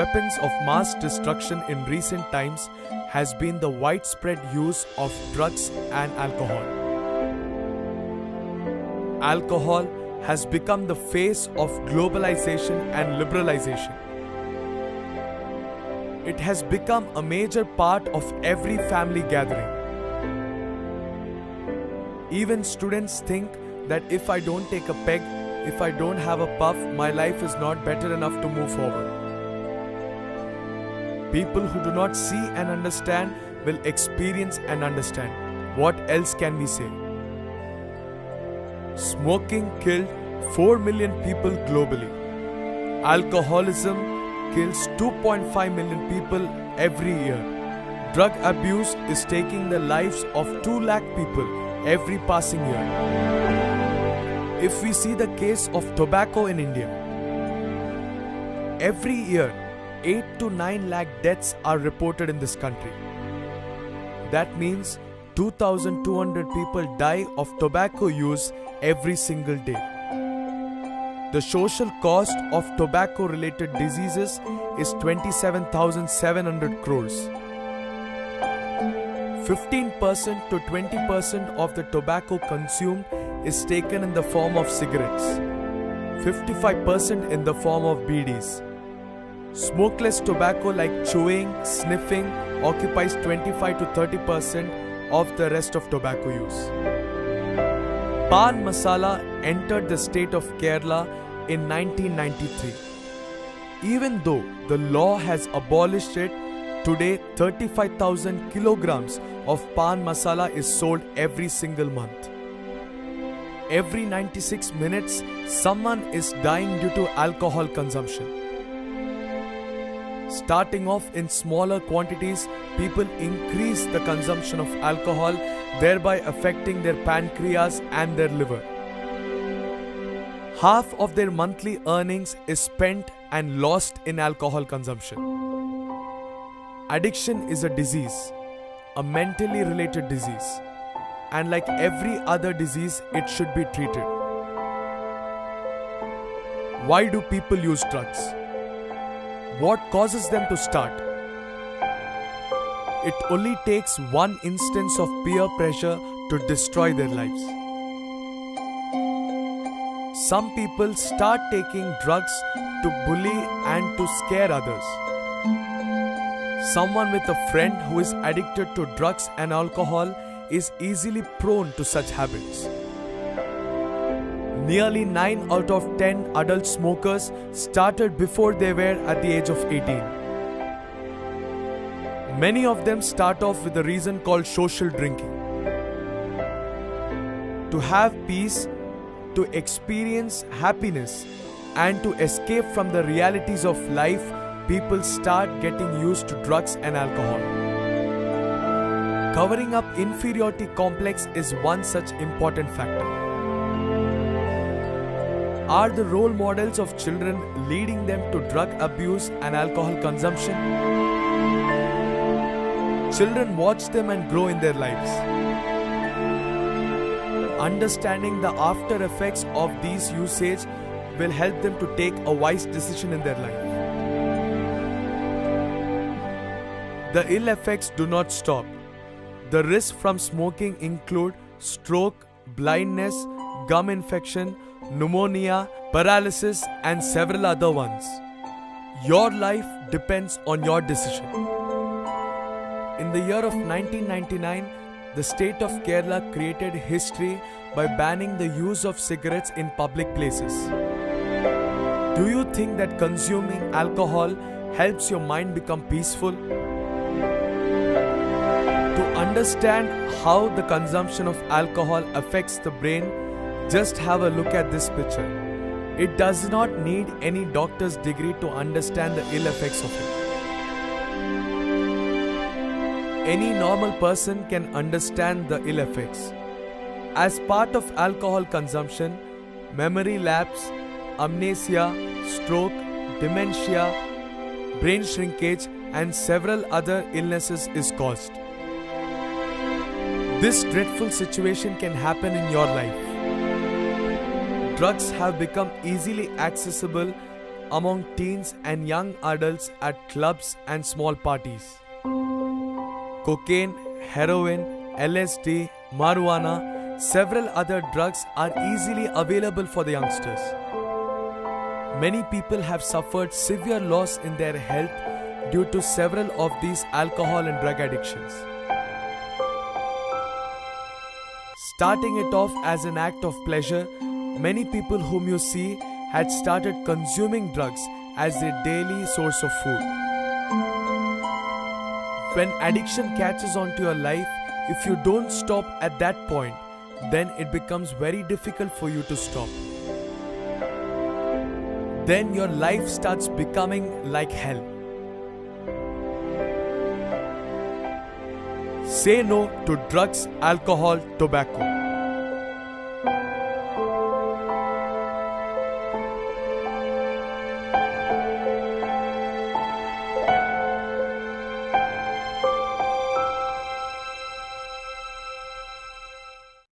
weapons of mass destruction in recent times has been the widespread use of drugs and alcohol. Alcohol has become the face of globalization and liberalization. It has become a major part of every family gathering. Even students think that if I don't take a peg, if I don't have a puff, my life is not better enough to move forward. People who do not see and understand will experience and understand. What else can we say? Smoking killed 4 million people globally. Alcoholism kills 2.5 million people every year. Drug abuse is taking the lives of 2 lakh people every passing year. If we see the case of tobacco in India, every year 8 to 9 lakh deaths are reported in this country. That means 2,200 people die of tobacco use every single day. The social cost of tobacco-related diseases is 27,700 crores. 15% to 20% of the tobacco consumed is taken in the form of cigarettes. 55% in the form of BDs. Smokeless tobacco like chewing, sniffing occupies 25 to 30% of the rest of tobacco use. Pan masala entered the state of Kerala in 1993. Even though the law has abolished it, today 35,000 kilograms of pan masala is sold every single month. Every 96 minutes, someone is dying due to alcohol consumption. Starting off in smaller quantities, people increase the consumption of alcohol, thereby affecting their pancreas and their liver. Half of their monthly earnings is spent and lost in alcohol consumption. Addiction is a disease, a mentally related disease, and like every other disease, it should be treated. Why do people use drugs? What causes them to start? It only takes one instance of peer pressure to destroy their lives. Some people start taking drugs to bully and to scare others. Someone with a friend who is addicted to drugs and alcohol is easily prone to such habits. Nearly 9 out of 10 adult smokers started before they were at the age of 18. Many of them start off with a reason called social drinking. To have peace, to experience happiness, and to escape from the realities of life, people start getting used to drugs and alcohol. Covering up inferiority complex is one such important factor. Are the role models of children leading them to drug abuse and alcohol consumption? Children watch them and grow in their lives. Understanding the after effects of these usage will help them to take a wise decision in their life. The ill effects do not stop. The risks from smoking include stroke, blindness, gum infection, pneumonia, paralysis, and several other ones. Your life depends on your decision. In the year of 1999, the state of Kerala created history by banning the use of cigarettes in public places. Do you think that consuming alcohol helps your mind become peaceful? To understand how the consumption of alcohol affects the brain, just have a look at this picture. It does not need any doctor's degree to understand the ill effects of it. Any normal person can understand the ill effects. As part of alcohol consumption, memory lapse, amnesia, stroke, dementia, brain shrinkage, and several other illnesses is caused. This dreadful situation can happen in your life. Drugs have become easily accessible among teens and young adults at clubs and small parties. Cocaine, heroin, LSD, marijuana, several other drugs are easily available for the youngsters. Many people have suffered severe loss in their health due to several of these alcohol and drug addictions. Starting it off as an act of pleasure, many people whom you see had started consuming drugs as their daily source of food. When addiction catches on to your life, if you don't stop at that point, then it becomes very difficult for you to stop. Then your life starts becoming like hell. Say no to drugs, alcohol, tobacco.